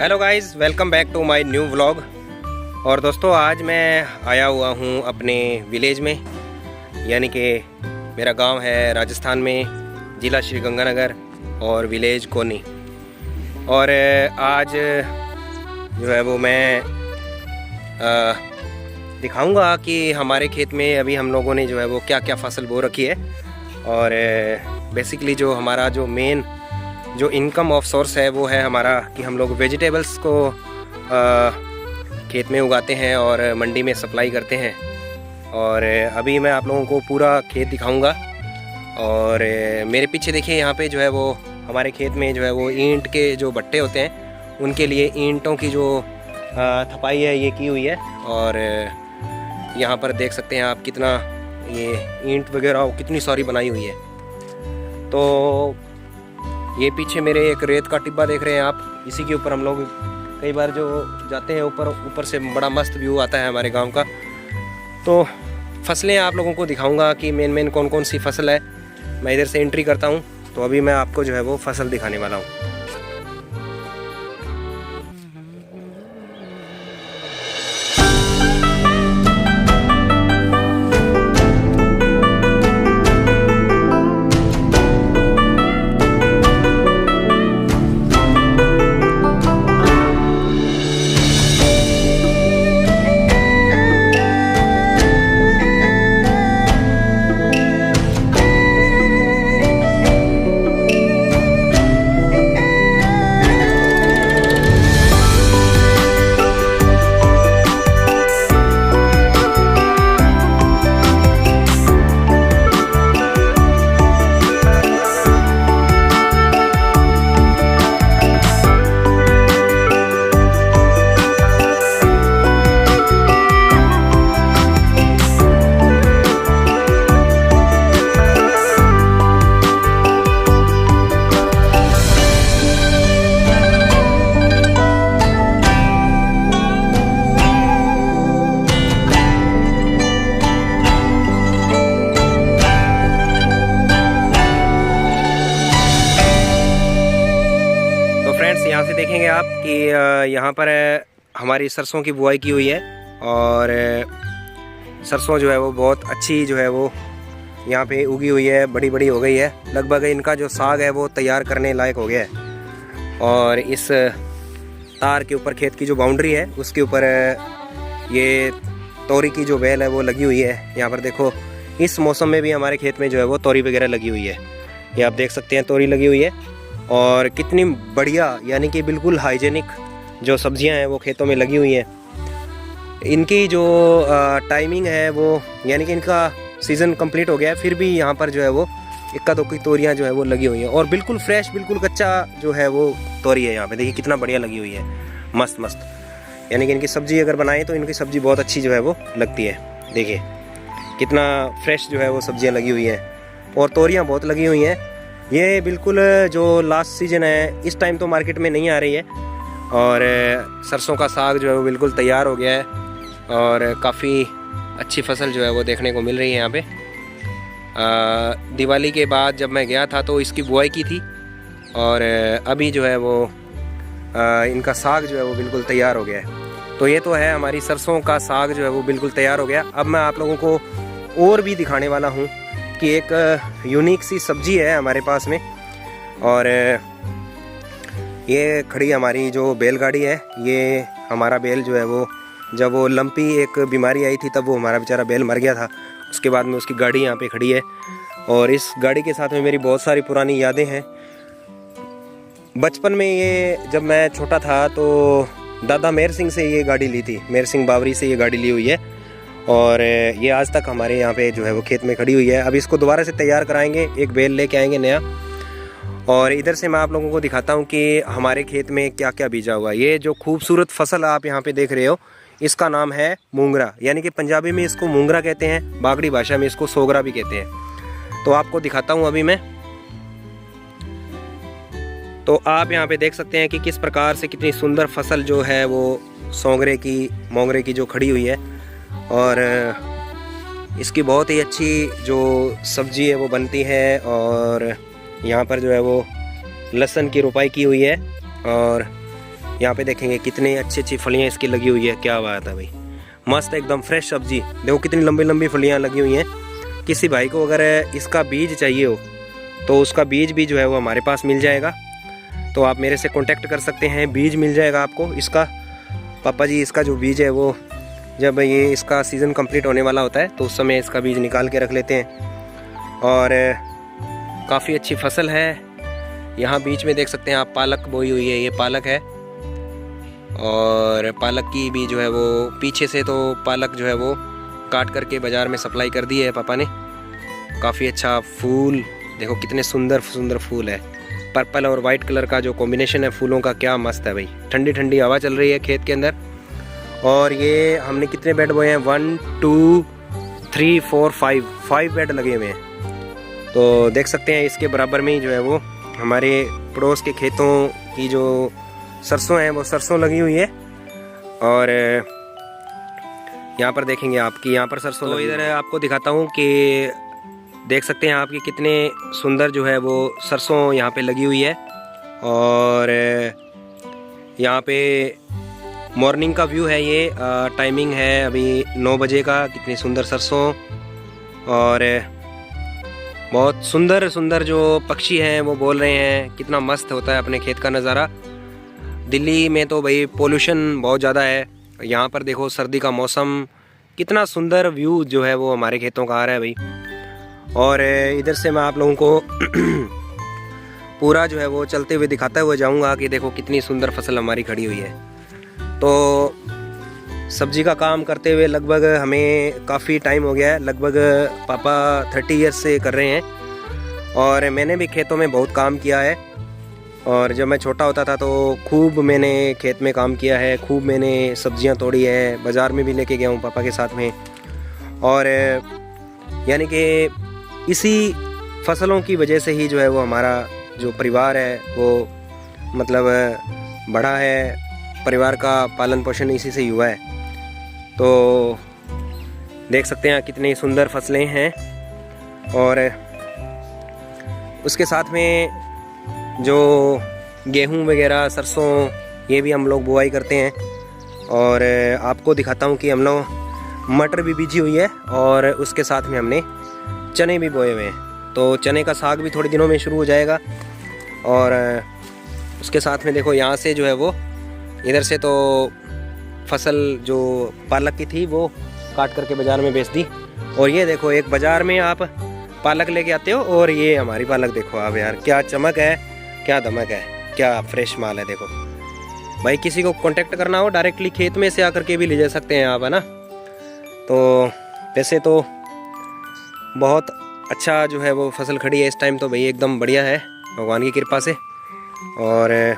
Hello guys, welcome back to my new vlog. और दोस्तों, आज मैं आया हुआ हूँ अपने विलेज में, यानी कि मेरा गांव है राजस्थान में, ज़िला श्री गंगानगर और विलेज कोनी। और आज जो है वो मैं दिखाऊंगा कि हमारे खेत में अभी हम लोगों ने जो है वो क्या क्या फसल बो रखी है। और बेसिकली जो हमारा जो मेन जो इनकम ऑफ सोर्स है वो है हमारा कि हम लोग वेजिटेबल्स को खेत में उगाते हैं और मंडी में सप्लाई करते हैं। और अभी मैं आप लोगों को पूरा खेत दिखाऊंगा। और मेरे पीछे देखिए, यहाँ पे जो है वो हमारे खेत में जो है वो ईंट के जो भट्टे होते हैं उनके लिए ईंटों की जो थपाई है ये की हुई है। और यहाँ पर देख सकते हैं आप कितना ये ईंट वगैरह कितनी सारी बनाई हुई है। तो ये पीछे मेरे एक रेत का टिब्बा देख रहे हैं आप, इसी के ऊपर हम लोग कई बार जो जाते हैं ऊपर से बड़ा मस्त व्यू आता है हमारे गांव का। तो फसलें आप लोगों को दिखाऊंगा कि मेन कौन कौन सी फसल है। मैं इधर से एंट्री करता हूं, तो अभी मैं आपको जो है वो फसल दिखाने वाला हूं। यहाँ से देखेंगे आप कि यहाँ पर हमारी सरसों की बुआई की हुई है। और सरसों जो है वो बहुत अच्छी जो है वो यहाँ पे उगी हुई है, बड़ी बड़ी हो गई है। लगभग इनका जो साग है वो तैयार करने लायक हो गया है। और इस तार के ऊपर खेत की जो बाउंड्री है उसके ऊपर ये तोरी की जो बेल है वो लगी हुई है। यहाँ पर देखो, इस मौसम में भी हमारे खेत में जो है वो तोरी वगैरह लगी हुई है। ये आप देख सकते हैं, तोरी लगी हुई है। और कितनी बढ़िया, यानी कि बिल्कुल हाइजेनिक जो सब्जियां हैं वो खेतों में लगी हुई हैं। इनकी जो टाइमिंग है वो, यानी कि इनका सीज़न कंप्लीट हो गया है, फिर भी यहाँ पर जो है वो इक्का दुक्की तोरियाँ जो है वो लगी हुई हैं। और बिल्कुल फ्रेश, बिल्कुल कच्चा जो है वो तोरी है। यहाँ पे देखिए कितना बढ़िया लगी हुई है, मस्त मस्त। यानी कि इनकी सब्ज़ी अगर बनाएं तो इनकी सब्ज़ी बहुत अच्छी जो है वो लगती है। देखिए कितना फ्रेश जो है वो सब्जियाँ लगी हुई हैं और तोरियाँ बहुत लगी हुई हैं। ये बिल्कुल जो लास्ट सीजन है, इस टाइम तो मार्केट में नहीं आ रही है। और सरसों का साग जो है वो बिल्कुल तैयार हो गया है और काफ़ी अच्छी फसल जो है वो देखने को मिल रही है यहाँ पे। दिवाली के बाद जब मैं गया था तो इसकी बुआई की थी और अभी जो है वो इनका साग जो है वो बिल्कुल तैयार हो गया है। तो ये तो है हमारी सरसों का साग जो है वो बिल्कुल तैयार हो गया। अब मैं आप लोगों को और भी दिखाने वाला हूँ कि एक यूनिक सी सब्जी है हमारे पास में। और ये खड़ी हमारी जो बैलगाड़ी है, ये हमारा बैल जो है वो, जब वो लंपी एक बीमारी आई थी तब वो हमारा बेचारा बैल मर गया था। उसके बाद में उसकी गाड़ी यहाँ पे खड़ी है। और इस गाड़ी के साथ में मेरी बहुत सारी पुरानी यादें हैं। बचपन में ये, जब मैं छोटा था तो दादा मेहर सिंह से ये गाड़ी ली थी, मेहर सिंह बावरी से ये गाड़ी ली हुई है। और ये आज तक हमारे यहाँ पे जो है वो खेत में खड़ी हुई है। अब इसको दोबारा से तैयार कराएंगे, एक बैल लेके आएंगे नया। और इधर से मैं आप लोगों को दिखाता हूँ कि हमारे खेत में क्या क्या बीजा हुआ है। ये जो खूबसूरत फसल आप यहाँ पे देख रहे हो, इसका नाम है मूंगरा, यानी कि पंजाबी में इसको मूंगरा कहते हैं, बागड़ी भाषा में इसको सोगरा भी कहते हैं। तो आपको दिखाता हूँ अभी मैं। तो आप यहाँ पे देख सकते हैं कि किस प्रकार से कितनी सुंदर फसल जो है वो सोगरे की, मोगरे की जो खड़ी हुई है। और इसकी बहुत ही अच्छी जो सब्जी है वो बनती है। और यहाँ पर जो है वो लहसुन की रोपाई की हुई है। और यहाँ पे देखेंगे कितनी अच्छी अच्छी फलियाँ इसकी लगी हुई है। क्या बात है भाई, मस्त एकदम फ्रेश सब्जी। देखो कितनी लंबी लंबी फलियाँ लगी हुई हैं। किसी भाई को अगर इसका बीज चाहिए हो तो उसका बीज भी जो है वो हमारे पास मिल जाएगा। तो आप मेरे से कांटेक्ट कर सकते हैं, बीज मिल जाएगा आपको इसका। पापा जी इसका जो बीज है वो जब ये इसका सीज़न कंप्लीट होने वाला होता है तो उस समय इसका बीज निकाल के रख लेते हैं। और काफ़ी अच्छी फसल है। यहाँ बीच में देख सकते हैं आप पालक बोई हुई है, ये पालक है। और पालक की भी जो है वो पीछे से तो पालक जो है वो काट करके बाज़ार में सप्लाई कर दी है पापा ने। काफ़ी अच्छा फूल, देखो कितने सुंदर सुंदर फूल है। पर्पल और वाइट कलर का जो कॉम्बिनेशन है फूलों का, क्या मस्त है भाई। ठंडी ठंडी हवा चल रही है खेत के अंदर। और ये हमने कितने बेड बोए हैं, 1 2 3 4 5 बेड लगे हुए हैं। तो देख सकते हैं इसके बराबर में ही जो है वो हमारे पड़ोस के खेतों की जो सरसों है वो सरसों लगी हुई है। और यहाँ पर देखेंगे आपकी यहाँ पर सरसों। तो इधर आपको दिखाता हूँ कि देख सकते हैं आपकी कितने सुंदर जो है वो सरसों यहाँ पे लगी हुई है। और यहाँ पे मॉर्निंग का व्यू है, ये टाइमिंग है अभी 9 बजे का। कितनी सुंदर सरसों और बहुत सुंदर सुंदर जो पक्षी हैं वो बोल रहे हैं। कितना मस्त होता है अपने खेत का नज़ारा। दिल्ली में तो भाई पोल्यूशन बहुत ज़्यादा है, यहाँ पर देखो सर्दी का मौसम, कितना सुंदर व्यू जो है वो हमारे खेतों का आ रहा है भाई। और इधर से मैं आप लोगों को पूरा जो है वो चलते हुए दिखाता हुआ जाऊंगा कि देखो कितनी सुंदर फसल हमारी खड़ी हुई है। तो सब्जी का काम करते हुए लगभग हमें काफ़ी टाइम हो गया है। लगभग पापा 30 ईयर्स से कर रहे हैं। और मैंने भी खेतों में बहुत काम किया है। और जब मैं छोटा होता था तो खूब मैंने खेत में काम किया है, खूब मैंने सब्जियां तोड़ी है, बाज़ार में भी लेके गया हूँ पापा के साथ में। और यानी कि इसी फसलों की वजह से ही जो है वो हमारा जो परिवार है वो मतलब बड़ा है, परिवार का पालन पोषण इसी से ही हुआ है। तो देख सकते हैं कितनी सुंदर फसलें हैं। और उसके साथ में जो गेहूं वगैरह, सरसों, ये भी हम लोग बुआई करते हैं। और आपको दिखाता हूँ कि हम लोग मटर भी बीजी हुई है और उसके साथ में हमने चने भी बोए हुए हैं। तो चने का साग भी थोड़े दिनों में शुरू हो जाएगा। और उसके साथ में देखो यहाँ से जो है वो इधर से तो फसल जो पालक की थी वो काट करके बाज़ार में बेच दी। और ये देखो एक बाज़ार में आप पालक लेके आते हो और ये हमारी पालक देखो आप यार, क्या चमक है, क्या दमक है, क्या फ्रेश माल है। देखो भाई किसी को कांटेक्ट करना हो डायरेक्टली खेत में से आकर के भी ले जा सकते हैं आप, है ना। तो वैसे तो बहुत अच्छा जो है वो फसल खड़ी है इस टाइम तो भाई, एकदम बढ़िया है भगवान की कृपा से। और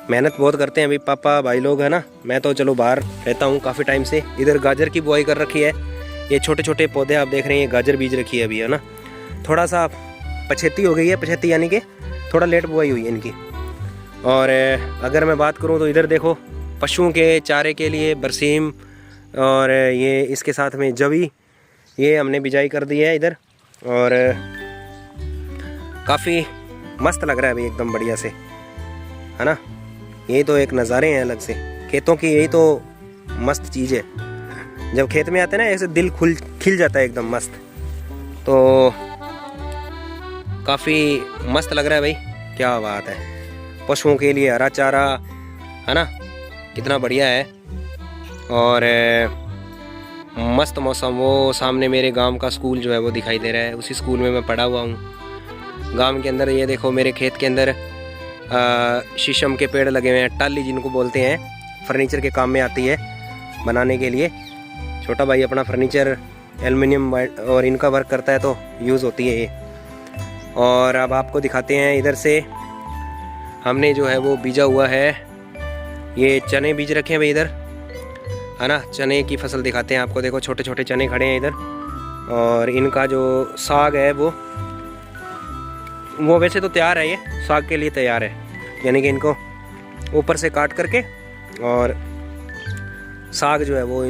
मेहनत बहुत करते हैं अभी पापा भाई लोग, है ना। मैं तो चलो बाहर रहता हूँ काफ़ी टाइम से। इधर गाजर की बुआई कर रखी है। ये छोटे छोटे पौधे आप देख रहे हैं, गाजर बीज रखी है अभी, है ना। थोड़ा सा पछेती हो गई है, पछेती यानी कि थोड़ा लेट बुआई हुई है इनकी। और अगर मैं बात करूँ तो इधर देखो पशुओं के चारे के लिए बरसीम और ये इसके साथ में जवी, ये हमने बिजाई कर दी है इधर। और काफ़ी मस्त लग रहा है भाई, एकदम बढ़िया से, है ना। यही तो एक नज़ारे हैं अलग से खेतों की, यही तो मस्त चीज़ है। जब खेत में आते हैं ना ऐसे दिल खिल जाता है एकदम मस्त। तो काफ़ी मस्त लग रहा है भाई, क्या बात है। पशुओं के लिए हरा चारा, है ना, कितना बढ़िया है। और मस्त मौसम। वो सामने मेरे गांव का स्कूल जो है वो दिखाई दे रहा है, उसी स्कूल में मैं पढ़ा हुआ हूँ गांव के अंदर। ये देखो मेरे खेत के अंदर शीशम के पेड़ लगे हुए हैं, टाली जिनको बोलते हैं, फर्नीचर के काम में आती है बनाने के लिए। छोटा भाई अपना फर्नीचर एल्युमिनियम और इनका वर्क करता है तो यूज़ होती है ये। और अब आपको दिखाते हैं इधर से हमने जो है वो बीजा हुआ है, ये चने बीज रखे हैं भाई इधर, है ना। चने की फसल दिखाते हैं आपको, देखो छोटे छोटे चने खड़े हैं इधर। और इनका जो साग है वो वैसे तो तैयार है, ये साग के लिए तैयार है। यानी कि इनको ऊपर से काट करके और साग जो है वो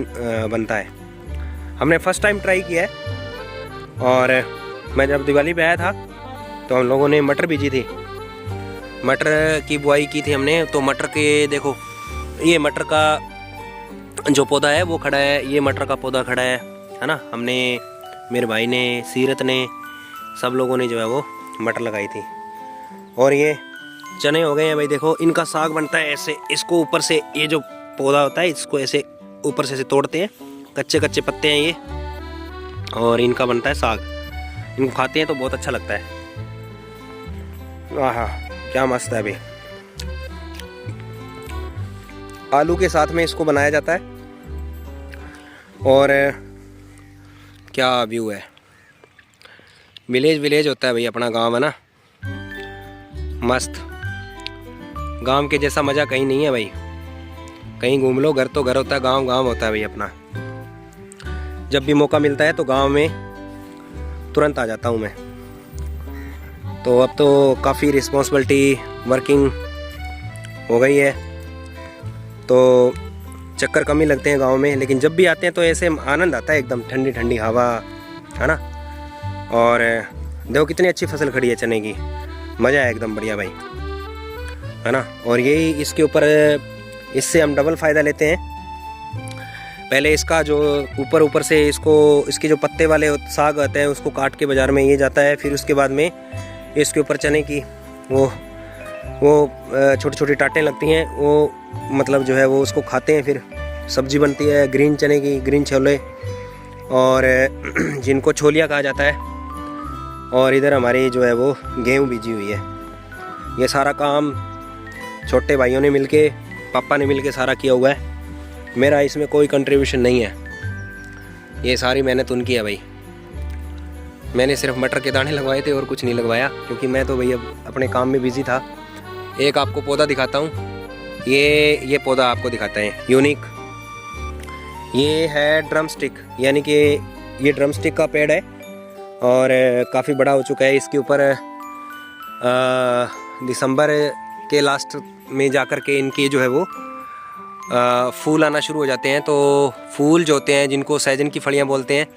बनता है। हमने फर्स्ट टाइम ट्राई किया है। और मैं जब दिवाली पे आया था तो हम लोगों ने मटर बीजी थी। मटर की बुआई की थी हमने। तो मटर के देखो, ये मटर का जो पौधा है वो खड़ा है, ये मटर का पौधा खड़ा है ना। हमने, मेरे भाई ने, सीरत ने, सब लोगों ने जो है वो मटर लगाई थी। और ये चने हो गए हैं भाई। देखो इनका साग बनता है ऐसे, इसको ऊपर से, ये जो पौधा होता है इसको ऐसे ऊपर से ऐसे तोड़ते हैं, कच्चे कच्चे पत्ते हैं ये, और इनका बनता है साग। इनको खाते हैं तो बहुत अच्छा लगता है। आहा क्या मस्त है भाई। आलू के साथ में इसको बनाया जाता है। और क्या व्यू है, विलेज विलेज होता है भाई अपना गांव है ना, मस्त। गांव के जैसा मज़ा कहीं नहीं है भाई। कहीं घूम लो, घर तो घर होता है, गांव गांव होता है भाई अपना। जब भी मौका मिलता है तो गांव में तुरंत आ जाता हूं मैं। तो अब तो काफ़ी रिस्पॉन्सिबिलिटी, वर्किंग हो गई है, तो चक्कर कम ही लगते हैं गांव में। लेकिन जब भी आते हैं तो ऐसे आनंद आता है, एकदम ठंडी ठंडी हवा है ना। और देखो कितनी अच्छी फसल खड़ी है चने की, मज़ा है एकदम बढ़िया भाई, है ना। और यही इसके ऊपर, इससे हम डबल फ़ायदा लेते हैं। पहले इसका जो ऊपर से इसको, इसके जो पत्ते वाले साग आते हैं उसको काट के बाज़ार में ये जाता है। फिर उसके बाद में इसके ऊपर चने की वो छोटी छोटी टाटें लगती हैं, वो मतलब जो है वो उसको खाते हैं। फिर सब्जी बनती है ग्रीन चने की, ग्रीन छोले, और जिनको छोलिया कहा जाता है। और इधर हमारी जो है वो गेहूँ बीजी हुई है। ये सारा काम छोटे भाइयों ने मिलके, पापा ने मिलके सारा किया हुआ है। मेरा इसमें कोई कंट्रीब्यूशन नहीं है, ये सारी मेहनत उनकी है भाई। मैंने सिर्फ मटर के दाने लगवाए थे और कुछ नहीं लगवाया, क्योंकि मैं तो भाई अब अपने काम में बिजी था। एक आपको पौधा दिखाता हूँ, ये पौधा आपको दिखाते हैं, यूनिक। ये है ड्रम स्टिक, यानी कि ये ड्रम स्टिक का पेड़ है और काफ़ी बड़ा हो चुका है। इसके ऊपर दिसंबर के लास्ट में जाकर के इनके जो है वो फूल आना शुरू हो जाते हैं। तो फूल जो होते हैं, जिनको सहजन की फलियां बोलते हैं,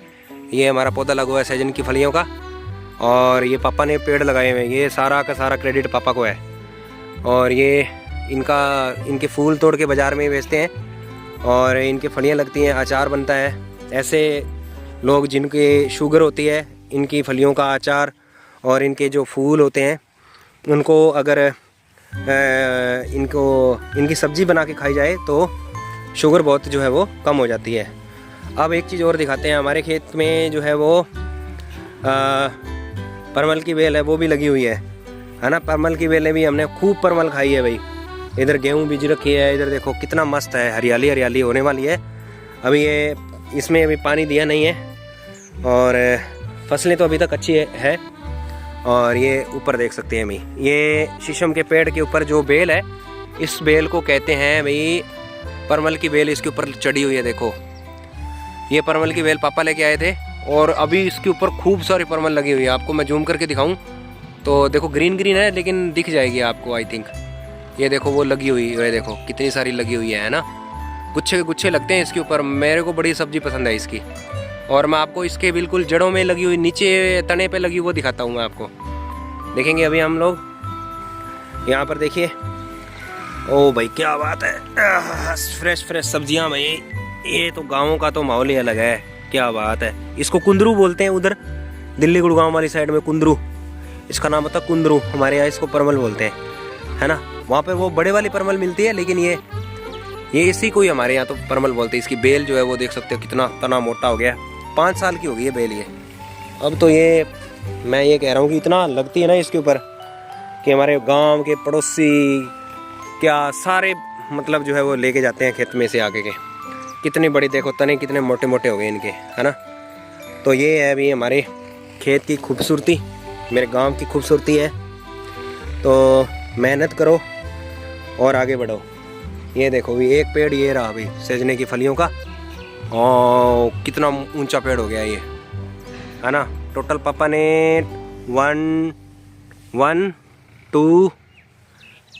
ये हमारा पौधा लगा हुआ है सहजन की फलियों का। और ये पापा ने पेड़ लगाए हुए हैं, ये सारा का सारा क्रेडिट पापा को है। और ये इनके फूल तोड़ के बाज़ार में बेचते हैं और इनके फलियां लगती हैं, अचार बनता है। ऐसे लोग जिनके शुगर होती है, इनकी फलियों का अचार और इनके जो फूल होते हैं उनको अगर इनकी सब्ज़ी बना के खाई जाए तो शुगर बहुत जो है वो कम हो जाती है। अब एक चीज़ और दिखाते हैं, हमारे खेत में जो है वो परमल की बेल है, वो भी लगी हुई है ना। परमल की बेलें भी हमने खूब परमल खाई है भाई। इधर गेहूँ बीज रखी है, इधर देखो कितना मस्त है, हरियाली हरियाली होने वाली है। अभी ये इसमें अभी पानी दिया नहीं है और फसलें तो अभी तक अच्छी है। और ये ऊपर देख सकते हैं भाई, ये शीशम के पेड़ के ऊपर जो बेल है, इस बेल को कहते हैं भाई परमल की बेल। इसके ऊपर चढ़ी हुई है, देखो ये परमल की बेल पापा लेके आए थे और अभी इसके ऊपर खूब सारी परमल लगी हुई है। आपको मैं जूम करके दिखाऊं तो देखो ग्रीन ग्रीन है, लेकिन दिख जाएगी आपको आई थिंक। ये देखो वो लगी हुई है, देखो कितनी सारी लगी हुई है ना। गुच्छे के गुच्छे लगते हैं इसके ऊपर। मेरे को बड़ी सब्जी पसंद है इसकी। और मैं आपको इसके बिल्कुल जड़ों में लगी हुई, नीचे तने पे लगी वो दिखाता हूँ मैं आपको। देखेंगे अभी हम लोग यहाँ पर, देखिए। ओ भाई क्या बात है, फ्रेश फ्रेश सब्जियाँ भाई। ये तो गाँवों का तो माहौल ही अलग है, क्या बात है। इसको कुंदरू बोलते हैं उधर दिल्ली गुड़गांव वाली साइड में, कुंदरू इसका नाम होता है कुंदरू। हमारे यहाँ इसको परमल बोलते हैं, है ना। वहाँ पर वो बड़े वाली परमल मिलती है, लेकिन ये इसी को ही हमारे यहाँ तो परमल बोलते हैं। इसकी बेल जो है वो देख सकते हो कितना तना मोटा हो गया, 5 साल की हो गई है बेल ये। अब तो ये मैं ये कह रहा हूँ कि इतना लगती है ना इसके ऊपर कि हमारे गांव के पड़ोसी क्या सारे मतलब जो है वो लेके जाते हैं खेत में से आके के। कितनी बड़ी देखो तने, कितने मोटे मोटे हो गए इनके, है ना। तो ये है अभी हमारे खेत की खूबसूरती, मेरे गांव की खूबसूरती है। तो मेहनत करो और आगे बढ़ो। ये देखो भी एक पेड़ ये रहा भाई सजने की फलियों का, और कितना ऊंचा पेड़ हो गया ये, है ना। टोटल पापा ने 1 2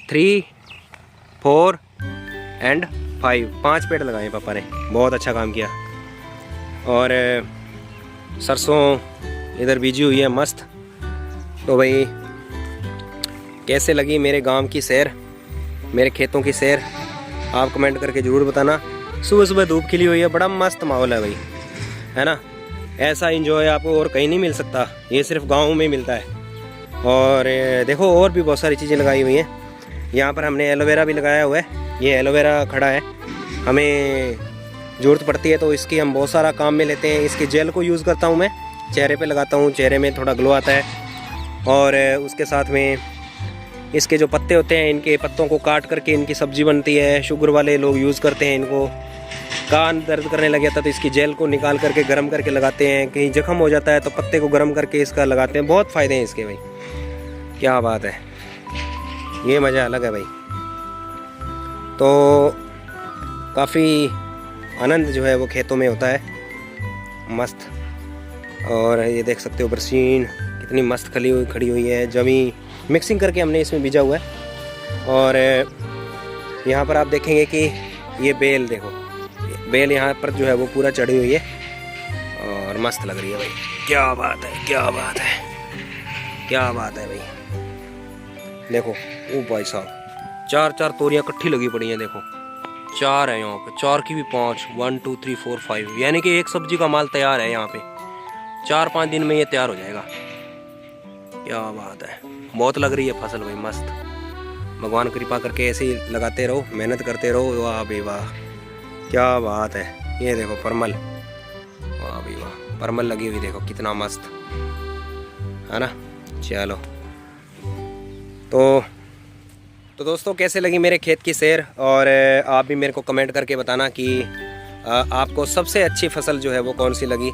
3 4 एंड 5 पेड़ लगाए पापा ने। बहुत अच्छा काम किया। और सरसों इधर बीजी हुई है मस्त। तो भाई कैसे लगी मेरे गांव की सैर, मेरे खेतों की सैर, आप कमेंट करके ज़रूर बताना। सुबह सुबह धूप खिली हुई है, बड़ा मस्त माहौल है भाई, है ना। ऐसा एंजॉय आपको और कहीं नहीं मिल सकता, ये सिर्फ गाँव में मिलता है। और देखो और भी बहुत सारी चीज़ें लगाई हुई हैं। यहाँ पर हमने एलोवेरा भी लगाया हुआ है। ये एलोवेरा खड़ा है, हमें ज़रूरत पड़ती है तो इसकी हम बहुत सारा काम में लेते हैं। इसके जेल को यूज़ करता हूँ मैं, चेहरे पे लगाता हूँ, चेहरे में थोड़ा ग्लो आता है। और उसके साथ में इसके जो पत्ते होते हैं, इनके पत्तों को काट करके इनकी सब्ज़ी बनती है। शुगर वाले लोग यूज़ करते हैं इनको। कान दर्द करने लग जाता तो इसकी जेल को निकाल करके गर्म करके लगाते हैं। कहीं जख्म हो जाता है तो पत्ते को गर्म करके इसका लगाते हैं। बहुत फ़ायदे हैं इसके भाई, क्या बात है, ये मज़ा अलग है भाई। तो काफ़ी आनंद जो है वो खेतों में होता है, मस्त। और ये देख सकते हो बरसीन कितनी मस्त खड़ी हुई है, जमी मिक्सिंग करके हमने इसमें बीजा हुआ है। और यहाँ पर आप देखेंगे कि ये बेल देखो, बेल यहाँ पर जो है वो पूरा चढ़ी हुई है और मस्त लग रही है भाई। क्या बात है, क्या बात है, क्या बात है भाई। देखो ओ भाई साहब, 4 तोरियाँ इकट्ठी लगी पड़ी हैं। देखो 4 है यहाँ पे, 4 की भी 5, 1 2 3 4 5, यानी कि एक सब्जी का माल तैयार है यहाँ पे। 4-5 दिन में ये तैयार हो जाएगा। क्या बात है, बहुत लग रही है फसल भाई, मस्त। भगवान कृपा करके ऐसे ही लगाते रहो, मेहनत करते रहो। वाह भाई वाह, क्या बात है। ये देखो परमल, वाह भाई वाह, परमल लगी हुई देखो कितना मस्त है ना। चलो तो दोस्तों कैसे लगी मेरे खेत की सैर, और आप भी मेरे को कमेंट करके बताना कि आपको सबसे अच्छी फसल जो है वो कौन सी लगी।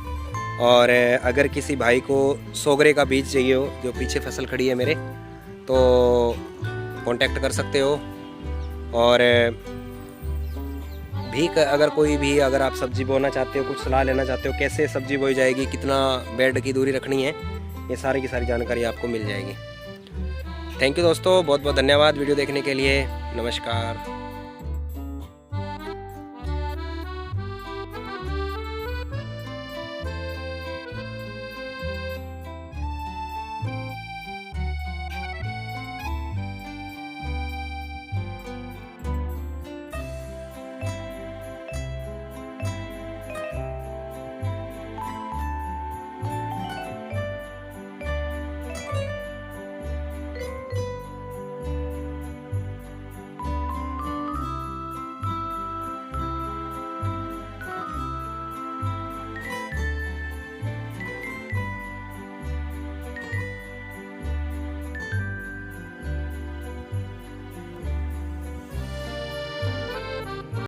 और अगर किसी भाई को सोगरे का बीज चाहिए हो, जो पीछे फसल खड़ी है मेरे, तो कांटेक्ट कर सकते हो। और भी अगर कोई भी अगर आप सब्जी बोना चाहते हो, कुछ सलाह लेना चाहते हो कैसे सब्जी बोई जाएगी, कितना बेड की दूरी रखनी है, ये सारी की सारी जानकारी आपको मिल जाएगी। थैंक यू दोस्तों, बहुत बहुत धन्यवाद वीडियो देखने के लिए। नमस्कार।